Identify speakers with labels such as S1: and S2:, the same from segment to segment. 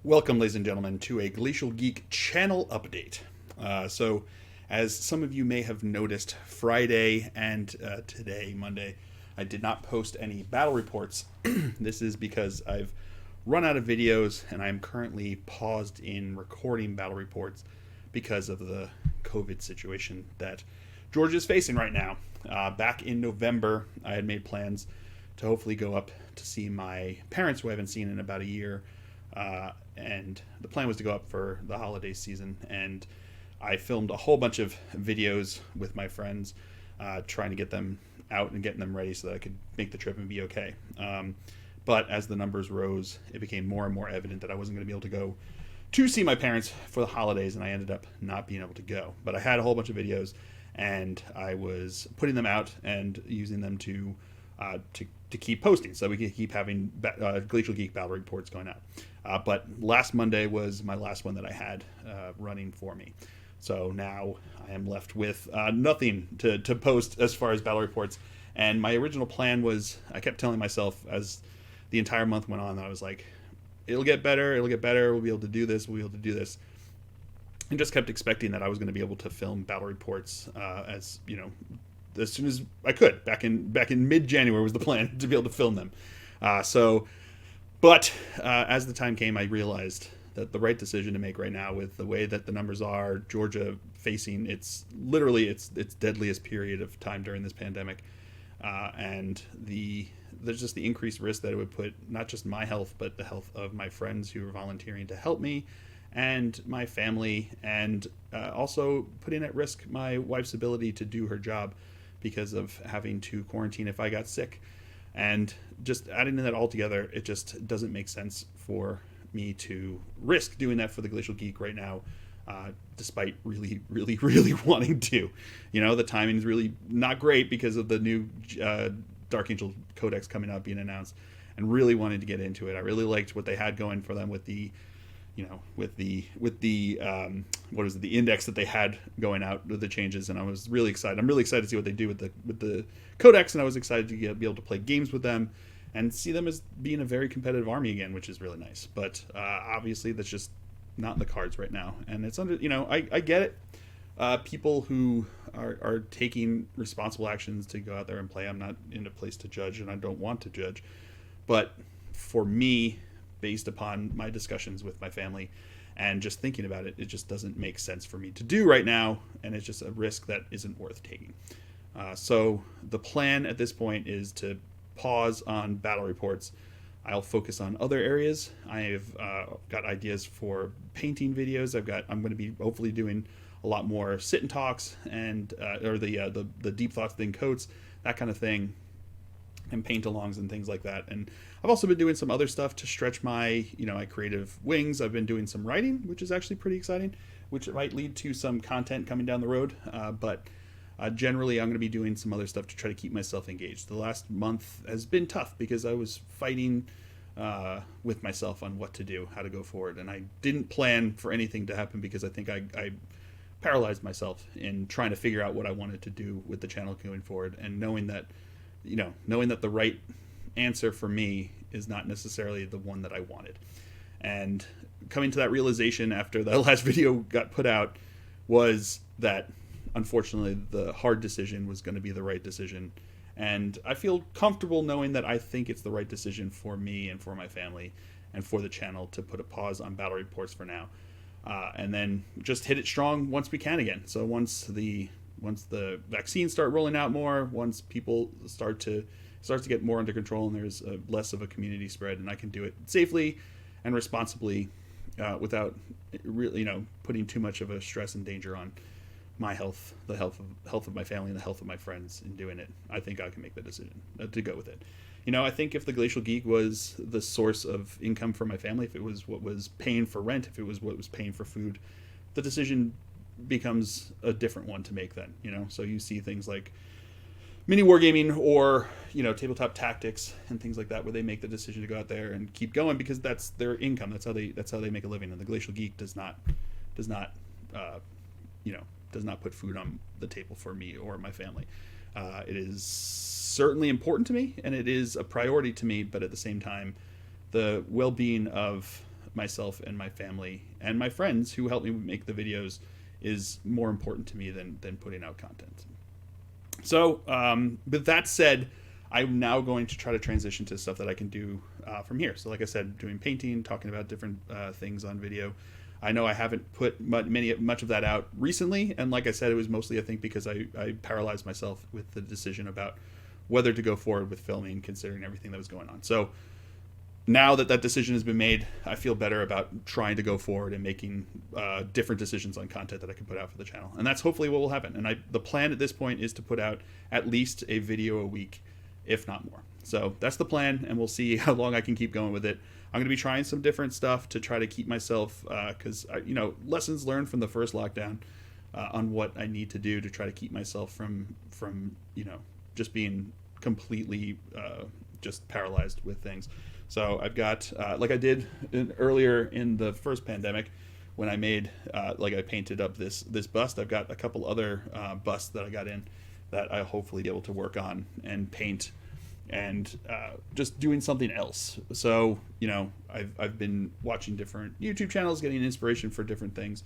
S1: Welcome, ladies and gentlemen, to a Glacial Geek channel update. As some of you may have noticed, Friday and today, Monday, I did not post any battle reports. This is because I've run out of videos and I'm currently paused in recording battle reports because of the COVID situation that Georgia is facing right now. Back in November, I had made plans to hopefully go up to see my parents, who I haven't seen in about a year. And the plan was to go up for the holiday season, and I filmed a whole bunch of videos with my friends, trying to get them out and getting them ready so that I could make the trip and be okay. But as the numbers rose, it became more and more evident that I wasn't going to be able to go to see my parents for the holidays, and I ended up not being able to go. But I had a whole bunch of videos, and I was putting them out and using them to keep posting, so we could keep having Glacial Geek battle reports going out. But last Monday was my last one that I had running for me. So now I am left with nothing to post as far as battle reports. And my original plan was, I kept telling myself as the entire month went on, that I was like, it'll get better, we'll be able to do this, and just kept expecting that I was going to be able to film battle reports as soon as I could. Back in mid-January was the plan to be able to film them. But as the time came, I realized that the right decision to make right now, with the way that the numbers are, Georgia facing its deadliest period of time during this pandemic, and there's just the increased risk that it would put not just my health, but the health of my friends who are volunteering to help me, and my family, and also putting at risk my wife's ability to do her job because of having to quarantine if I got sick. And just adding that all together, it just doesn't make sense for me to risk doing that for the Glacial Geek right now, despite really, really, really wanting to. The timing is really not great because of the new Dark Angel Codex coming out, being announced, and really wanted to get into it. I really liked what they had going for them with the the index that they had going out with the changes, and I was really excited. I'm really excited to see what they do with the codex, and I was excited to be able to play games with them and see them as being a very competitive army again, which is really nice. But obviously that's just not in the cards right now, and it's under I get it. People who are taking responsible actions to go out there and play. I'm not in a place to judge, and I don't want to judge, but for me, based upon my discussions with my family and just thinking about it, it just doesn't make sense for me to do right now, and it's just a risk that isn't worth taking. So the plan at this point is to pause on battle reports. I'll focus on other areas. I've got ideas for painting videos. I'm going to be hopefully doing a lot more sit and talks, and or the deep thoughts thing coats, that kind of thing, and paint-alongs and things like that. And I've also been doing some other stuff to stretch my my creative wings. I've been doing some writing, which is actually pretty exciting, which might lead to some content coming down the road. But generally, I'm going to be doing some other stuff to try to keep myself engaged. The last month has been tough because I was fighting with myself on what to do, how to go forward, and I didn't plan for anything to happen because I think I paralyzed myself in trying to figure out what I wanted to do with the channel going forward, and knowing that the right answer for me is not necessarily the one that I wanted. And coming to that realization after the last video got put out was that, unfortunately, the hard decision was going to be the right decision. And I feel comfortable knowing that I think it's the right decision for me and for my family and for the channel to put a pause on battle reports for now. And then just hit it strong once we can again. So once the vaccines start rolling out more, once people starts to get more under control, and there's less of a community spread, and I can do it safely and responsibly, without really putting too much of a stress and danger on my health, the health of my family, and the health of my friends in doing it, I think I can make the decision to go with it. I think if the Glacial Geek was the source of income for my family, if it was what was paying for rent, if it was what was paying for food, the decision becomes a different one to make then. So you see things like mini wargaming or tabletop tactics and things like that, where they make the decision to go out there and keep going because that's their income, that's how they make a living. And the Glacial Geek does not put food on the table for me or my family. It is certainly important to me, and it is a priority to me, but at the same time, the well-being of myself and my family and my friends who help me make the videos is more important to me than putting out content. So, with that said, I'm now going to try to transition to stuff that I can do from here. So like I said, doing painting, talking about different things on video. I know I haven't put much of that out recently, and like I said, it was mostly, I think, because I paralyzed myself with the decision about whether to go forward with filming, considering everything that was going on. So now that that decision has been made, I feel better about trying to go forward and making different decisions on content that I can put out for the channel. And that's hopefully what will happen. And the plan at this point is to put out at least a video a week, if not more. So that's the plan, and we'll see how long I can keep going with it. I'm going to be trying some different stuff to try to keep myself, because, lessons learned from the first lockdown on what I need to do to try to keep myself from just being completely just paralyzed with things. So I've got, like I did earlier in the first pandemic, when I made, I painted up this bust. I've got a couple other busts that I got in that I'll hopefully be able to work on and paint and just doing something else. So, I've been watching different YouTube channels, getting inspiration for different things.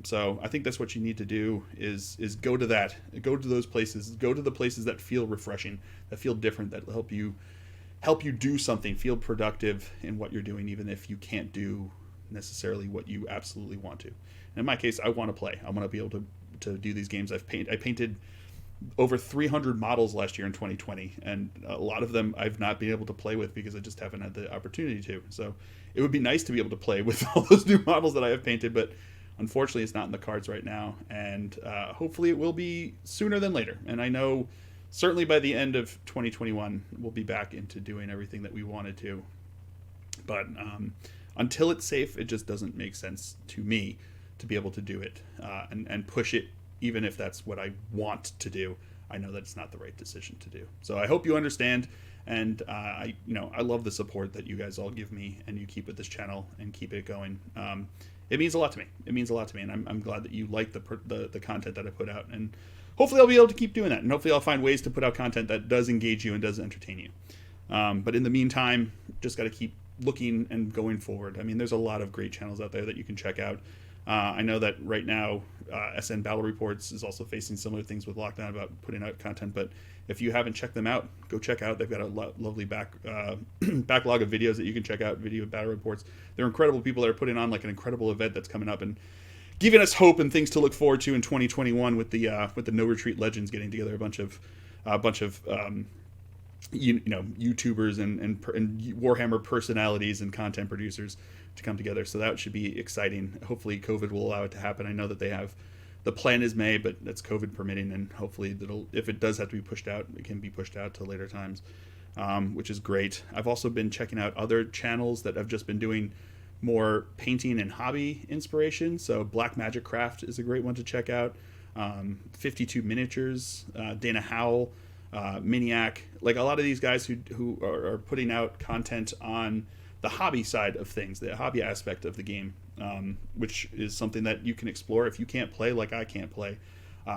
S1: So I think that's what you need to do is go to those places, go to the places that feel refreshing, that feel different, that help you do something, feel productive in what you're doing, even if you can't do necessarily what you absolutely want to. And in my case, I want to play. I want to be able to do these games. I painted over 300 models last year in 2020, and a lot of them I've not been able to play with because I just haven't had the opportunity to. So it would be nice to be able to play with all those new models that I have painted, but unfortunately it's not in the cards right now, and hopefully it will be sooner than later. And I know certainly by the end of 2021 we'll be back into doing everything that we wanted to, but until it's safe, it just doesn't make sense to me to be able to do it and push it. Even if that's what I want to do, I know that it's not the right decision to do. So I hope you understand, and I love the support that you guys all give me and you keep with this channel and keep it going. It means a lot to me. It means a lot to me, and I'm glad that you like the content that I put out, and hopefully I'll be able to keep doing that, and hopefully I'll find ways to put out content that does engage you and does entertain you. But in the meantime, just got to keep looking and going forward. I mean, there's a lot of great channels out there that you can check out. I know that right now SN Battle Reports is also facing similar things with lockdown about putting out content, but if you haven't checked them out, go check out. They've got a lovely backlog of videos that you can check out, video battle reports. They're incredible people that are putting on like an incredible event that's coming up and giving us hope and things to look forward to in 2021 with the No Retreat Legends getting together a bunch of YouTubers and Warhammer personalities and content producers to come together. So that should be exciting. Hopefully COVID will allow it to happen. I know that the plan is May, but that's COVID permitting, and hopefully if it does have to be pushed out, it can be pushed out to later times, which is great. I've also been checking out other channels that have just been doing more painting and hobby inspiration. So Black Magic Craft is a great one to check out. 52 Miniatures, Dana Howell, Miniac, like a lot of these guys who are putting out content on the hobby side of things, the hobby aspect of the game, which is something that you can explore if you can't play like I can't play.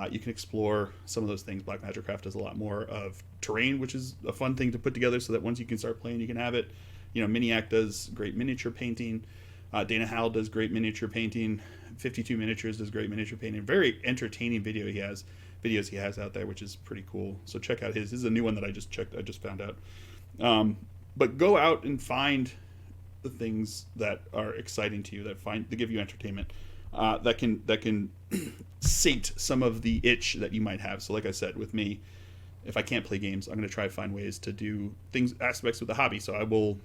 S1: You can explore some of those things. Black Magic Craft does a lot more of terrain, which is a fun thing to put together so that once you can start playing, you can have it. Miniac does great miniature painting. Dana Howell does great miniature painting. 52 Miniatures does great miniature painting. Very entertaining videos he has out there, which is pretty cool. So check out his. This is a new one that I just checked. I just found out. But go out and find the things that are exciting to you, that give you entertainment, that can sate some of the itch that you might have. So like I said, with me, if I can't play games, I'm going to try to find ways to do aspects with the hobby. So I will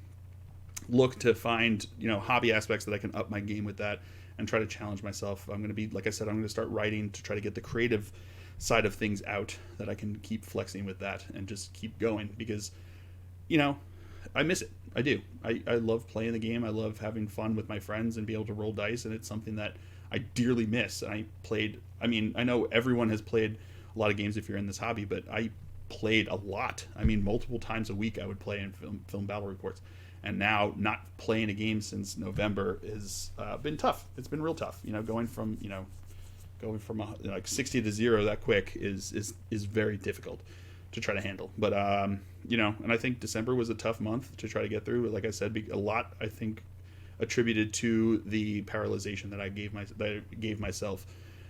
S1: look to find hobby aspects that I can up my game with that and try to challenge myself. I'm going to be, like I said, I'm going to start writing to try to get the creative side of things out, that I can keep flexing with that and just keep going, because I miss it. I do. I love playing the game. I love having fun with my friends and be able to roll dice, and it's something that I dearly miss. And I know everyone has played a lot of games if you're in this hobby, but I played a lot. Multiple times a week I would play in film battle reports. And now not playing a game since November has been tough. It's been real tough. Going from 60 to 0 that quick is very difficult to try to handle. But and I think December was a tough month to try to get through. Like I said, a lot, I think, attributed to the paralyzation that I gave myself,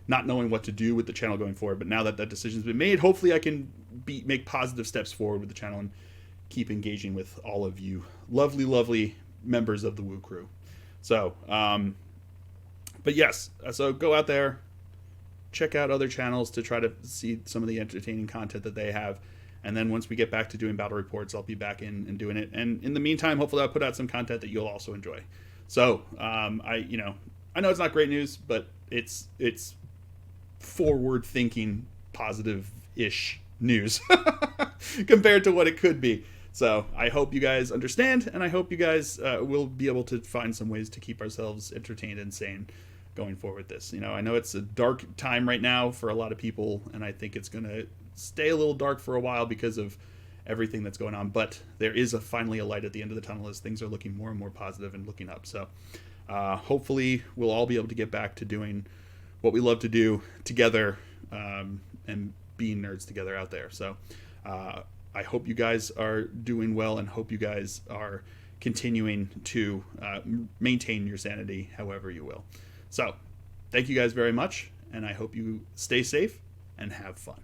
S1: not knowing what to do with the channel going forward. But now that that decision's been made, hopefully I can make positive steps forward with the channel and keep engaging with all of you lovely members of the Woo crew. So, but yes, so go out there, check out other channels to try to see some of the entertaining content that they have. And then once we get back to doing battle reports, I'll be back in and doing it. And in the meantime, hopefully I'll put out some content that you'll also enjoy. So, I know it's not great news, but it's forward thinking, positive-ish news compared to what it could be. So I hope you guys understand, and I hope you guys will be able to find some ways to keep ourselves entertained and sane going forward with this. I know it's a dark time right now for a lot of people, and I think it's going to stay a little dark for a while because of everything that's going on. But there is finally a light at the end of the tunnel as things are looking more and more positive and looking up. So hopefully we'll all be able to get back to doing what we love to do together, and being nerds together out there. So I hope you guys are doing well, and hope you guys are continuing to maintain your sanity however you will. So thank you guys very much, and I hope you stay safe and have fun.